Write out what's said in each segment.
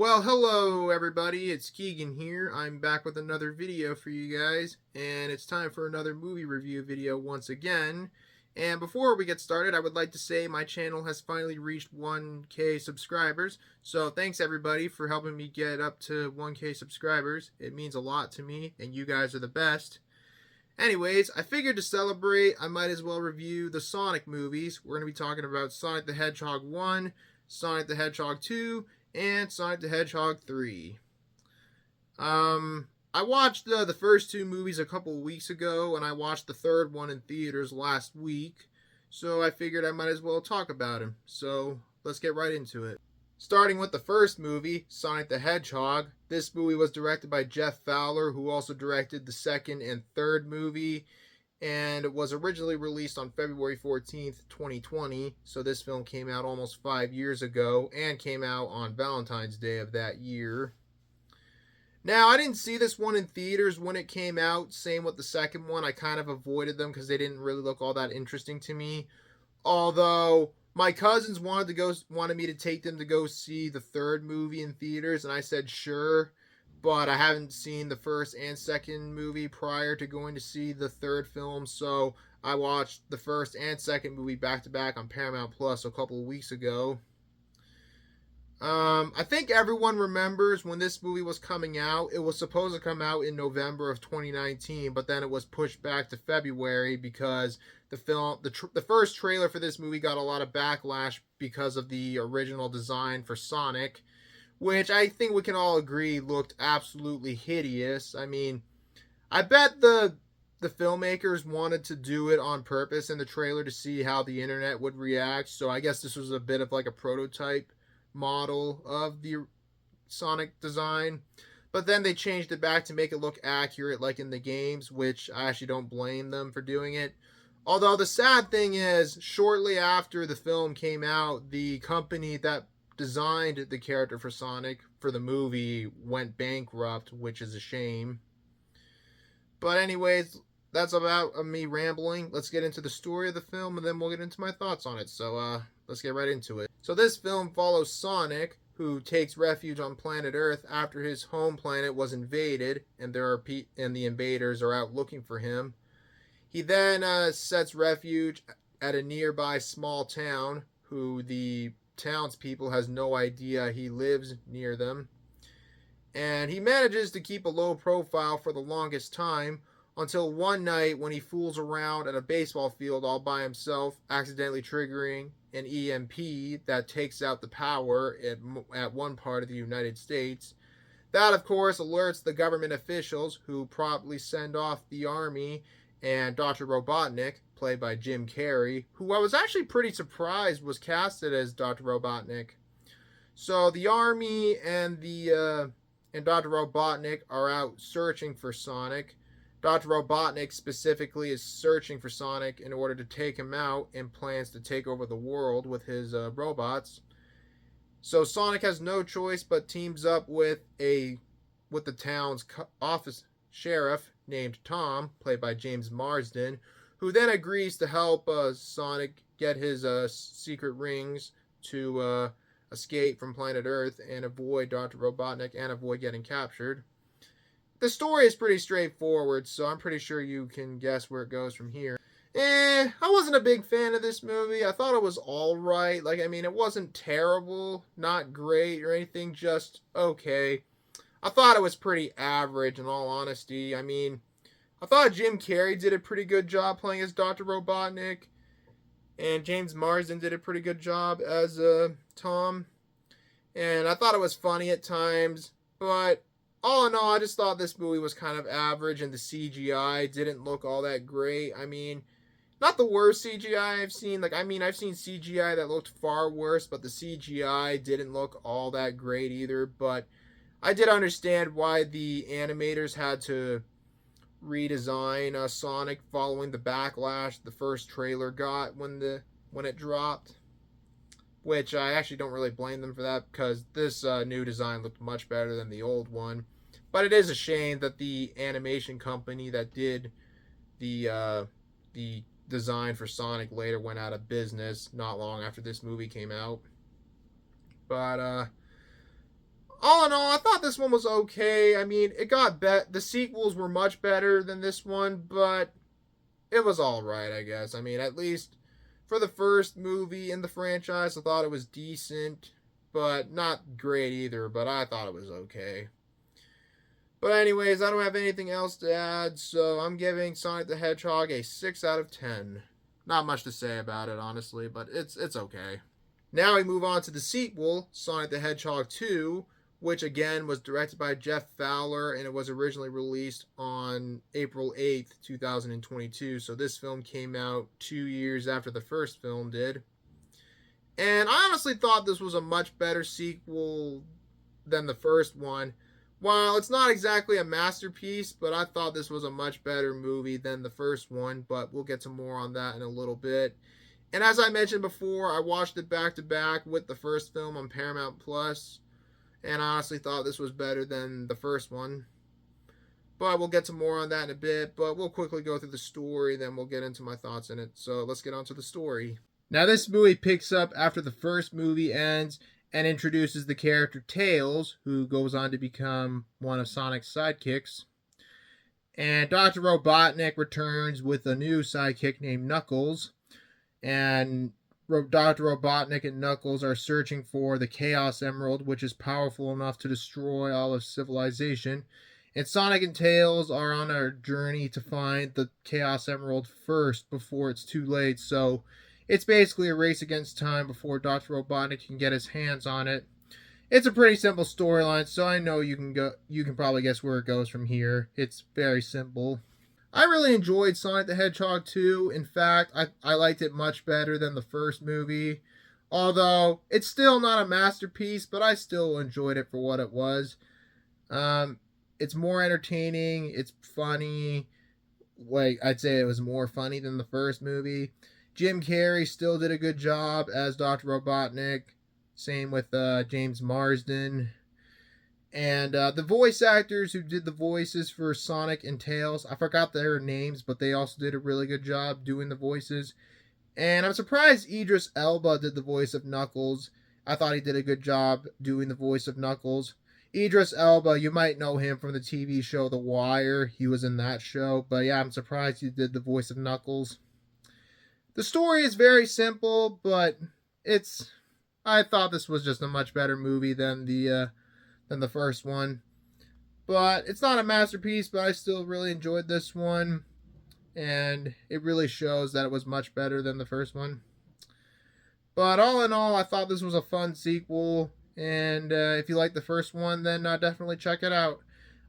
Well, hello everybody, it's Keegan here. I'm back with another video for you guys, and it's time for another movie review video once again. And before we get started, I would like to say my channel has finally reached 1K subscribers. So thanks everybody for helping me get up to 1K subscribers. It means a lot to me, and you guys are the best. Anyways, I figured to celebrate, I might as well review the Sonic movies. We're going to be talking about Sonic the Hedgehog 1, Sonic the Hedgehog 2, and Sonic the Hedgehog 3. I watched the first two movies a couple of weeks ago, and I watched the third one in theaters last week, so I figured I might as well talk about him. So let's get right into it. Starting with the first movie, Sonic the Hedgehog. This movie was directed by Jeff Fowler, who also directed the second and third movie, and it was originally released on February 14th, 2020, so this film came out almost 5 years ago, and came out on Valentine's Day of that year. Now, I didn't see this one in theaters when it came out, same with the second one. I kind of avoided them because they didn't really look all that interesting to me. Although my cousins wanted me to take them to go see the third movie in theaters, and I said sure, but I haven't seen the first and second movie prior to going to see the third film, so I watched the first and second movie back to back on Paramount Plus a couple of weeks ago. I think everyone remembers when this movie was coming out. It was supposed to come out in November of 2019, but then it was pushed back to February because the first trailer for this movie got a lot of backlash because of the original design for Sonic, which I think we can all agree looked absolutely hideous. I mean, I bet the filmmakers wanted to do it on purpose in the trailer to see how the internet would react. So I guess this was a bit of like a prototype model of the Sonic design. But then they changed it back to make it look accurate like in the games, which I actually don't blame them for doing it. Although the sad thing is, shortly after the film came out, the company that designed the character for Sonic for the movie went bankrupt, which is a shame. But anyways, that's about me rambling. Let's get into the story of the film, and then we'll get into my thoughts on it. So let's get right into it. So this film follows Sonic, who takes refuge on planet Earth after his home planet was invaded, and the invaders are out looking for him. He then sets refuge at a nearby small town, who the townspeople has no idea he lives near them. And he manages to keep a low profile for the longest time until one night when he fools around at a baseball field all by himself, accidentally triggering an EMP that takes out the power at one part of the United States. That, of course, alerts the government officials, who promptly send off the army and Dr. Robotnik, played by Jim Carrey, who I was actually pretty surprised was casted as Dr. Robotnik. So the army and Dr. Robotnik are out searching for Sonic. Dr. Robotnik specifically is searching for Sonic in order to take him out, and plans to take over the world with his robots. So Sonic has no choice but teams up with the town's office sheriff named Tom, played by James Marsden, who then agrees to help Sonic get his secret rings to escape from planet Earth and avoid Dr. Robotnik and avoid getting captured. The story is pretty straightforward, so I'm pretty sure you can guess where it goes from here. I wasn't a big fan of this movie. I thought it was alright. It wasn't terrible, not great or anything, just okay. I thought it was pretty average, in all honesty. I thought Jim Carrey did a pretty good job playing as Dr. Robotnik, and James Marsden did a pretty good job as Tom. And I thought it was funny at times, but all in all, I just thought this movie was kind of average, and the CGI didn't look all that great. Not the worst CGI I've seen. I've seen CGI that looked far worse, but the CGI didn't look all that great either. But I did understand why the animators had to redesign Sonic following the backlash the first trailer got when it dropped. Which I actually don't really blame them for that, because this new design looked much better than the old one. But it is a shame that the animation company that did the design for Sonic later went out of business not long after this movie came out. But All in all, I thought this one was okay. I mean, it got the sequels were much better than this one, but it was all right, I guess. I mean, at least for the first movie in the franchise, I thought it was decent, but not great either, but I thought it was okay. But anyways, I don't have anything else to add, so I'm giving Sonic the Hedgehog a 6 out of 10. Not much to say about it, honestly, but it's okay. Now we move on to the sequel, Sonic the Hedgehog 2, which again was directed by Jeff Fowler and it was originally released on April 8th, 2022. So this film came out 2 years after the first film did. And I honestly thought this was a much better sequel than the first one. While it's not exactly a masterpiece, but I thought this was a much better movie than the first one, but we'll get to more on that in a little bit. And as I mentioned before, I watched it back to back with the first film on Paramount Plus, and I honestly thought this was better than the first one. But we'll get to more on that in a bit, but we'll quickly go through the story, then we'll get into my thoughts in it. So let's get on to the story. Now, this movie picks up after the first movie ends and introduces the character Tails, who goes on to become one of Sonic's sidekicks. And Dr. Robotnik returns with a new sidekick named Knuckles. And Dr. Robotnik and Knuckles are searching for the Chaos Emerald, which is powerful enough to destroy all of civilization. And Sonic and Tails are on a journey to find the Chaos Emerald first before it's too late. So it's basically a race against time before Dr. Robotnik can get his hands on it. It's a pretty simple storyline, so I know you can probably guess where it goes from here. It's very simple. I really enjoyed Sonic the Hedgehog 2. In fact, I liked it much better than the first movie. Although, it's still not a masterpiece, but I still enjoyed it for what it was. It's more entertaining, it's funny. Like, I'd say it was more funny than the first movie. Jim Carrey still did a good job as Dr. Robotnik. Same with James Marsden. And the voice actors who did the voices for Sonic and Tails, I forgot their names, but they also did a really good job doing the voices. And I'm surprised Idris Elba did the voice of Knuckles. I thought he did a good job doing the voice of Knuckles. Idris Elba, you might know him from the TV show The Wire. He was in that show. But yeah, I'm surprised he did the voice of Knuckles. The story is very simple, but I thought this was just a much better movie than the first one. But it's not a masterpiece, but I still really enjoyed this one. And it really shows that it was much better than the first one. But all in all, I thought this was a fun sequel. And if you like the first one, then definitely check it out.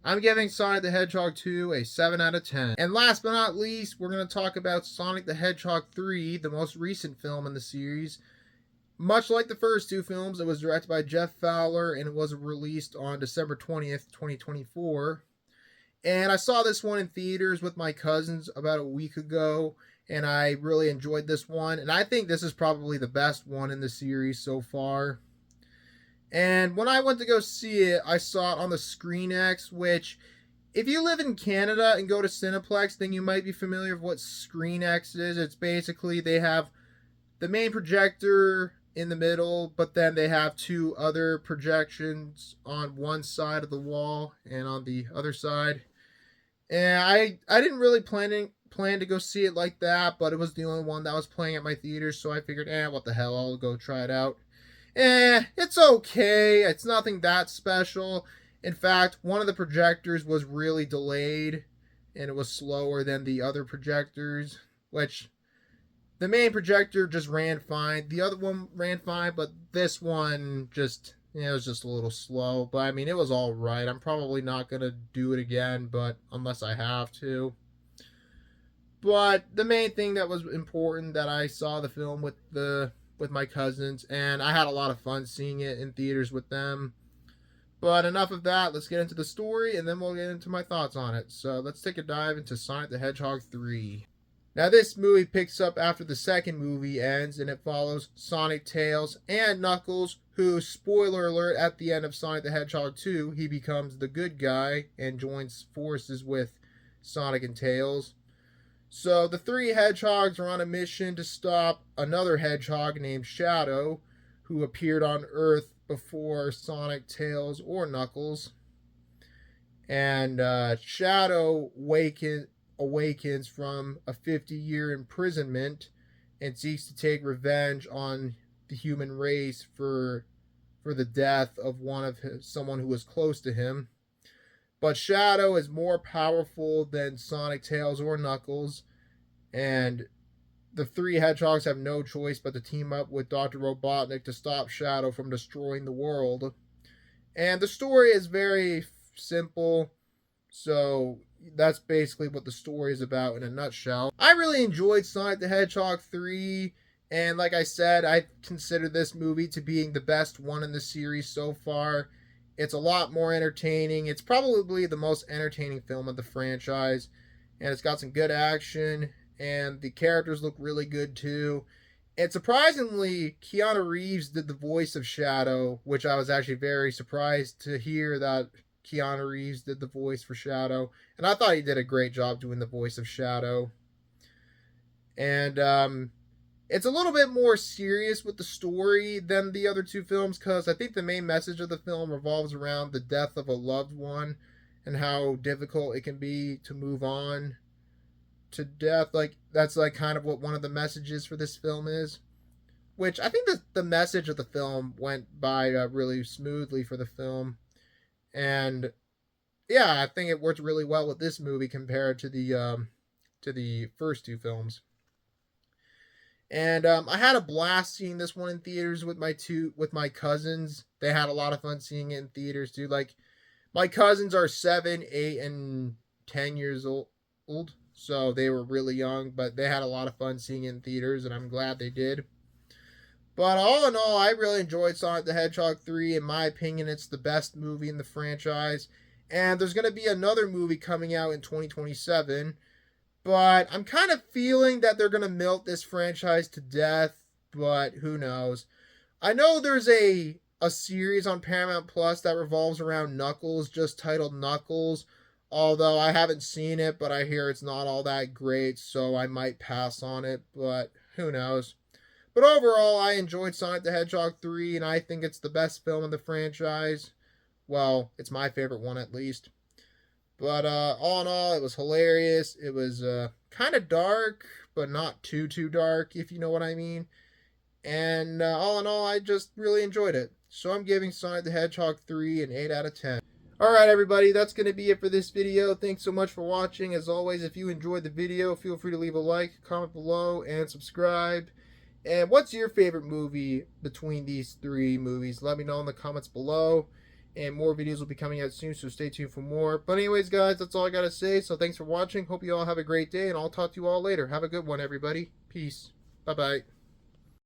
I'm giving Sonic the Hedgehog 2 a 7 out of 10. And last but not least, we're going to talk about Sonic the Hedgehog 3, the most recent film in the series. Much like the first two films, it was directed by Jeff Fowler and it was released on December 20th, 2024. And I saw this one in theaters with my cousins about a week ago, and I really enjoyed this one. And I think this is probably the best one in the series so far. And when I went to go see it, I saw it on the ScreenX, which, if you live in Canada and go to Cineplex, then you might be familiar with what ScreenX is. It's basically, they have the main projector in the middle, but then they have two other projections on one side of the wall and on the other side. And I didn't really plan to go see it like that, but it was the only one that was playing at my theater, so I figured, what the hell, I'll go try it out. It's okay. It's nothing that special. In fact, one of the projectors was really delayed, and it was slower than the other projectors, which the main projector just ran fine. The other one ran fine, but this one just, it was just a little slow. But I mean, it was all right. I'm probably not going to do it again, but unless I have to. But the main thing that was important, that I saw the film with my cousins, and I had a lot of fun seeing it in theaters with them. But enough of that, let's get into the story, and then we'll get into my thoughts on it. So let's take a dive into Sonic the Hedgehog 3. Now, this movie picks up after the second movie ends, and it follows Sonic, Tails, and Knuckles, who, spoiler alert, at the end of Sonic the Hedgehog 2, he becomes the good guy and joins forces with Sonic and Tails. So the three hedgehogs are on a mission to stop another hedgehog named Shadow, who appeared on Earth before Sonic, Tails, or Knuckles. And Shadow awakens from a 50-year imprisonment and seeks to take revenge on the human race for the death of someone who was close to him. But Shadow is more powerful than Sonic, Tails, or Knuckles, and the three Hedgehogs have no choice but to team up with Dr. Robotnik to stop Shadow from destroying the world. And the story is very simple, so that's basically what the story is about in a nutshell. I really enjoyed Sonic the Hedgehog 3, and like I said, I consider this movie to being the best one in the series so far. It's a lot more entertaining. It's probably the most entertaining film of the franchise, and it's got some good action, and the characters look really good too. And surprisingly, Keanu Reeves did the voice of Shadow, which I was actually very surprised to hear that Keanu Reeves did the voice for Shadow. And I thought he did a great job doing the voice of Shadow. And it's a little bit more serious with the story than the other two films, because I think the main message of the film revolves around the death of a loved one and how difficult it can be to move on to death. Like, that's like kind of what one of the messages for this film is, which I think that the message of the film went by really smoothly for the film. And yeah, I think it worked really well with this movie compared to the first two films. And I had a blast seeing this one in theaters with my cousins. They had a lot of fun seeing it in theaters too. Like, my cousins are 7, 8, and 10 years old, so they were really young, but they had a lot of fun seeing it in theaters, and I'm glad they did. But all in all, I really enjoyed Sonic the Hedgehog 3. In my opinion, it's the best movie in the franchise. And there's going to be another movie coming out in 2027. But I'm kind of feeling that they're going to milk this franchise to death. But who knows? I know there's a series on Paramount Plus that revolves around Knuckles, just titled Knuckles. Although I haven't seen it, but I hear it's not all that great, so I might pass on it. But who knows? But overall, I enjoyed Sonic the Hedgehog 3, and I think it's the best film in the franchise. Well, it's my favorite one at least. But all in all, it was hilarious. It was kind of dark, but not too dark, if you know what I mean. And all in all, I just really enjoyed it. So I'm giving Sonic the Hedgehog 3 an 8 out of 10. Alright everybody, that's going to be it for this video. Thanks so much for watching. As always, if you enjoyed the video, feel free to leave a like, comment below, and subscribe. And what's your favorite movie between these three movies? Let me know in the comments below. And more videos will be coming out soon, so stay tuned for more. But anyways, guys, that's all I got to say. So thanks for watching. Hope you all have a great day, and I'll talk to you all later. Have a good one, everybody. Peace. Bye-bye.